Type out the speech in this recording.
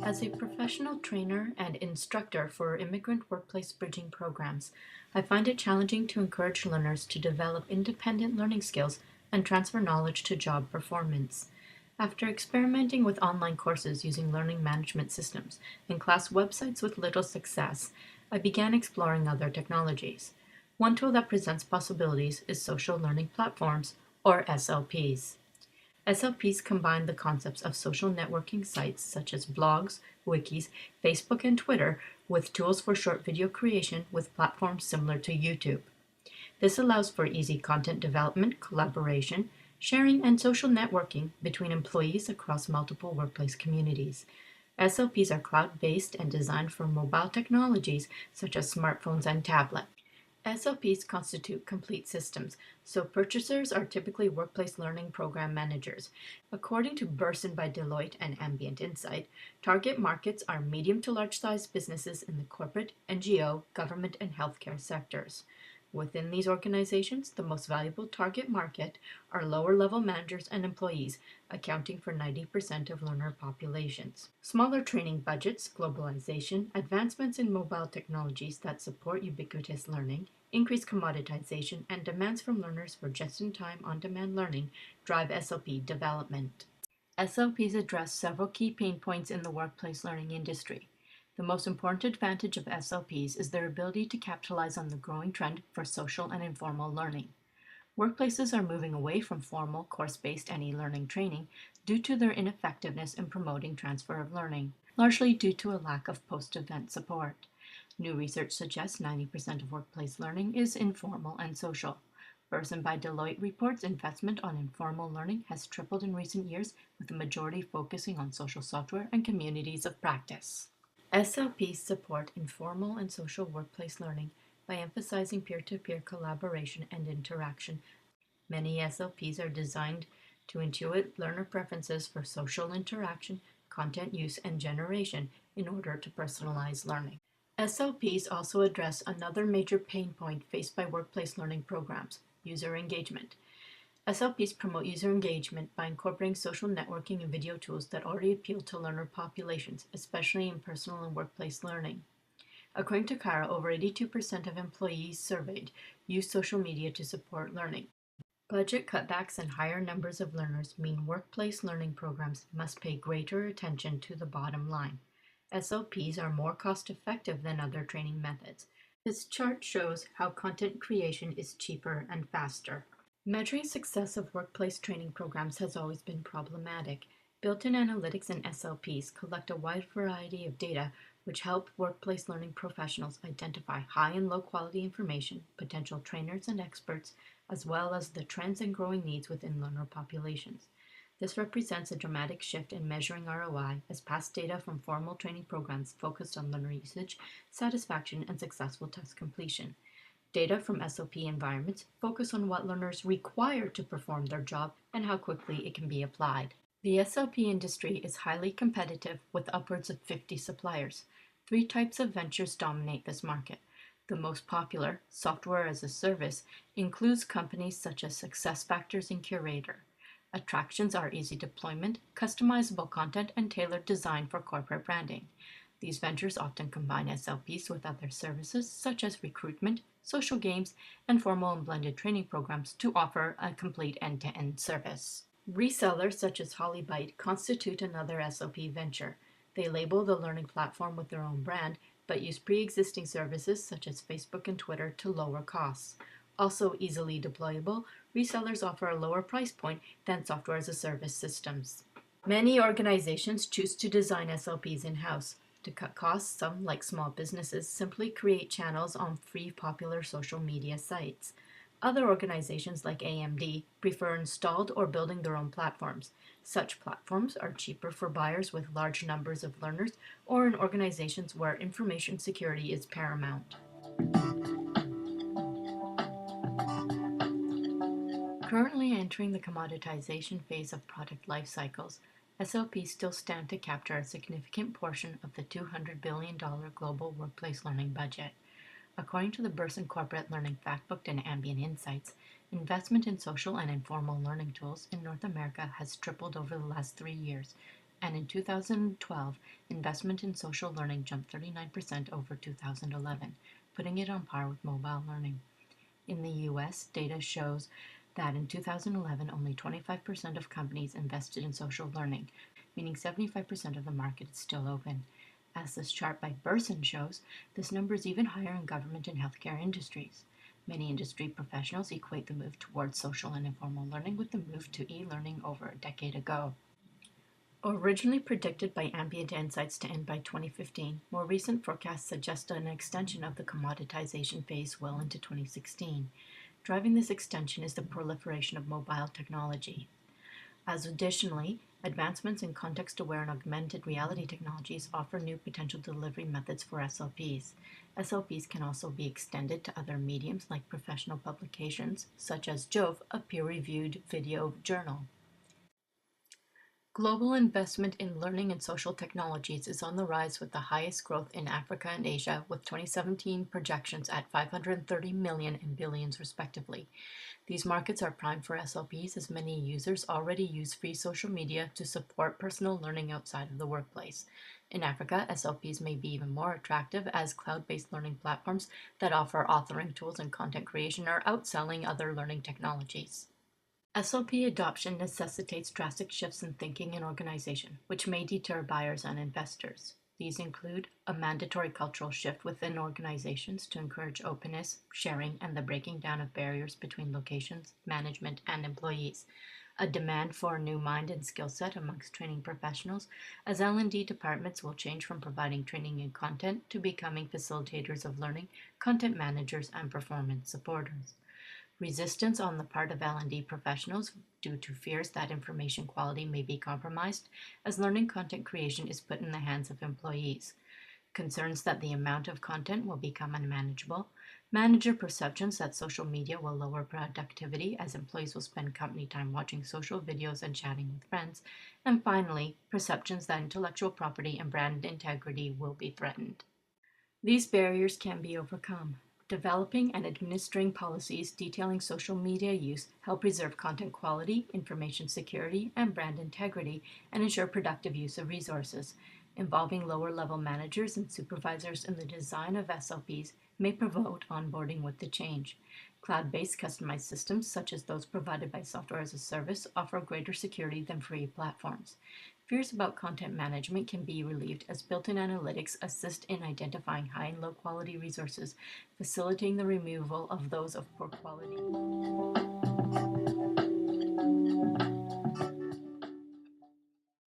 As a professional trainer and instructor for immigrant workplace bridging programs, I find it challenging to encourage learners to develop independent learning skills and transfer knowledge to job performance. After experimenting with online courses using learning management systems and class websites with little success, I began exploring other technologies. One tool that presents possibilities is social learning platforms, or SLPs. SLPs combine the concepts of social networking sites such as blogs, wikis, Facebook, and Twitter with tools for short video creation with platforms similar to YouTube. This allows for easy content development, collaboration, sharing, and social networking between employees across multiple workplace communities. SLPs are cloud-based and designed for mobile technologies such as smartphones and tablets. SLPs constitute complete systems, so purchasers are typically workplace learning program managers. According to Burson by Deloitte and Ambient Insight, target markets are medium to large-sized businesses in the corporate, NGO, government, and healthcare sectors. Within these organizations, the most valuable target market are lower-level managers and employees, accounting for 90% of learner populations. Smaller training budgets, globalization, advancements in mobile technologies that support ubiquitous learning, increased commoditization, and demands from learners for just-in-time, on-demand learning drive SLP development. SLPs address several key pain points in the workplace learning industry. The most important advantage of SLPs is their ability to capitalize on the growing trend for social and informal learning. Workplaces are moving away from formal, course-based and e-learning training due to their ineffectiveness in promoting transfer of learning, largely due to a lack of post-event support. New research suggests 90% of workplace learning is informal and social. Burson by Deloitte reports investment on informal learning has tripled in recent years, with the majority focusing on social software and communities of practice. SLPs support informal and social workplace learning by emphasizing peer-to-peer collaboration and interaction. Many SLPs are designed to intuit learner preferences for social interaction, content use, and generation in order to personalize learning. SLPs also address another major pain point faced by workplace learning programs: user engagement. SLPs promote user engagement by incorporating social networking and video tools that already appeal to learner populations, especially in personal and workplace learning. According to Kara, over 82% of employees surveyed use social media to support learning. Budget cutbacks and higher numbers of learners mean workplace learning programs must pay greater attention to the bottom line. SLPs are more cost-effective than other training methods. This chart shows how content creation is cheaper and faster. Measuring success of workplace training programs has always been problematic. Built-in analytics and SLPs collect a wide variety of data which help workplace learning professionals identify high and low quality information, potential trainers and experts, as well as the trends and growing needs within learner populations. This represents a dramatic shift in measuring ROI, as past data from formal training programs focused on learner usage, satisfaction, and successful test completion. Data from SLP environments focus on what learners require to perform their job and how quickly it can be applied. The SLP industry is highly competitive with upwards of 50 suppliers. Three types of ventures dominate this market. The most popular, software as a service, includes companies such as SuccessFactors and Curator. Attractions are easy deployment, customizable content, and tailored design for corporate branding. These ventures often combine SLPs with other services such as recruitment, social games, and formal and blended training programs to offer a complete end-to-end service. Resellers such as HollyBite constitute another SLP venture. They label the learning platform with their own brand, but use pre-existing services such as Facebook and Twitter to lower costs. Also easily deployable, resellers offer a lower price point than software-as-a-service systems. Many organizations choose to design SLPs in-house. To cut costs, some, like small businesses, simply create channels on free popular social media sites. Other organizations, like AMD, prefer installed or building their own platforms. Such platforms are cheaper for buyers with large numbers of learners or in organizations where information security is paramount. Currently entering the commoditization phase of product life cycles, SLPs still stand to capture a significant portion of the $200 billion global workplace learning budget. According to the Burson Corporate Learning Factbook and Ambient Insights, investment in social and informal learning tools in North America has tripled over the last 3 years, and in 2012, investment in social learning jumped 39% over 2011, putting it on par with mobile learning. In the US, data shows that in 2011, only 25% of companies invested in social learning, meaning 75% of the market is still open. As this chart by Burson shows, this number is even higher in government and healthcare industries. Many industry professionals equate the move towards social and informal learning with the move to e-learning over a decade ago. Originally predicted by Ambient Insights to end by 2015, more recent forecasts suggest an extension of the commoditization phase well into 2016. Driving this extension is the proliferation of mobile technology. Additionally, advancements in context-aware and augmented reality technologies offer new potential delivery methods for SLPs. SLPs can also be extended to other mediums like professional publications, such as Jove, a peer-reviewed video journal. Global investment in learning and social technologies is on the rise with the highest growth in Africa and Asia, with 2017 projections at 530 million and billions respectively. These markets are primed for SLPs as many users already use free social media to support personal learning outside of the workplace. In Africa, SLPs may be even more attractive as cloud-based learning platforms that offer authoring tools and content creation are outselling other learning technologies. SLP adoption necessitates drastic shifts in thinking and organization, which may deter buyers and investors. These include a mandatory cultural shift within organizations to encourage openness, sharing, and the breaking down of barriers between locations, management, and employees. A demand for a new mind and skill set amongst training professionals, as L&D departments will change from providing training and content to becoming facilitators of learning, content managers, and performance supporters. Resistance on the part of L&D professionals due to fears that information quality may be compromised as learning content creation is put in the hands of employees. Concerns that the amount of content will become unmanageable. Manager perceptions that social media will lower productivity as employees will spend company time watching social videos and chatting with friends. And finally, perceptions that intellectual property and brand integrity will be threatened. These barriers can be overcome. Developing and administering policies detailing social media use help preserve content quality, information security, and brand integrity, and ensure productive use of resources. Involving lower-level managers and supervisors in the design of SLPs may promote onboarding with the change. Cloud-based customized systems, such as those provided by Software as a Service, offer greater security than free platforms. Fears about content management can be relieved as built-in analytics assist in identifying high and low quality resources, facilitating the removal of those of poor quality.